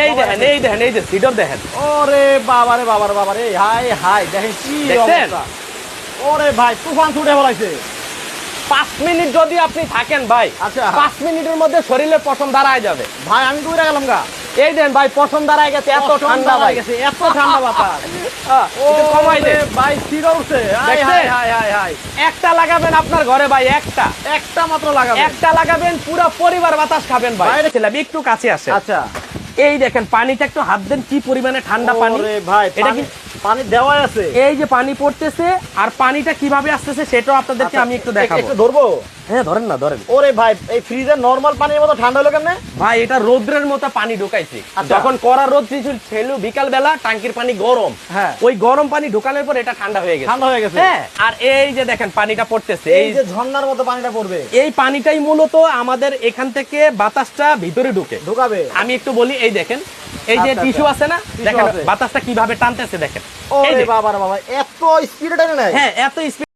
এই যে সিডর দেখেন। ওরে বাবারে বাবারে বাবারে, হাই হাই, দেখেন কি অবস্থা। ওরে ভাই তুফান ছুটে বলাইছে। 5 মিনিট যদি আপনি থাকেন ভাই, আচ্ছা 5 মিনিটের মধ্যে শরীরের পশম দাঁড়ায় যাবে ভাই, আমি দূরে গেলাম গা। এই দেন ভাই, পশম দাঁড়ায় গেছে, এত ঠান্ডা ভাই গেছে, এত ঠান্ডা বাতাস। একটু কমাই ওরে দেন ভাই শিরা উঠছে। High high high high high. একটা লাগাবেন আপনার ঘরে ভাই, একটা মাত্র লাগাবেন। একটা লাগাবেন, পুরো পরিবার বাতাস খাবেন ভাই। বাইরে ছিলাম একটু কাছে আসে। আচ্ছা এই দেখেন পানিটা একটু হাত দেন, কি পরিমাণে ঠান্ডা পানি। ওরে ভাই এটা কি পানি দেওয়া আছে? এই যে পানি পড়তেছে আর পানিটা কিভাবে আসতেছে সেটাও আপনাদেরকে আমি একটু দেখাবো। একটু ধরবো? হ্যাঁ ধরেন না, ধরেন। ওরে ভাই এই ফ্রিজের নরমাল পানির মতো ঠান্ডা হলো কেমনে? ভাই এটা রোদ্রের মতো পানি ঢুকাইছি। আচ্ছা। যখন কড়া রোদ ছিল বিকাল বেলা, টাঙ্কির পানি গরম, হ্যাঁ ওই গরম পানি ঢুকানোর পর এটা ঠান্ডা হয়ে গেছে। ঠান্ডা হয়ে গেছে। হ্যাঁ, আর এই যে দেখেন পানিটা পড়তেছে, এই যে ঝর্ণার মতো পানিটা পড়বে, এই পানিটাই মূলত আমাদের এখান থেকে বাতাসটা ভিতরে ঢুকাবে। আমি একটু বলি, এই দেখেন এই যে আচ্ছা, টিস্যু আছে না, টিস্যু দেখেন আছে। বাতাসটা কিভাবে টানতেছে দেখেন। এই ওরে যে, বাবা রে বাবা, এত স্পিডে টানে নাই। হ্যাঁ এত স্পিড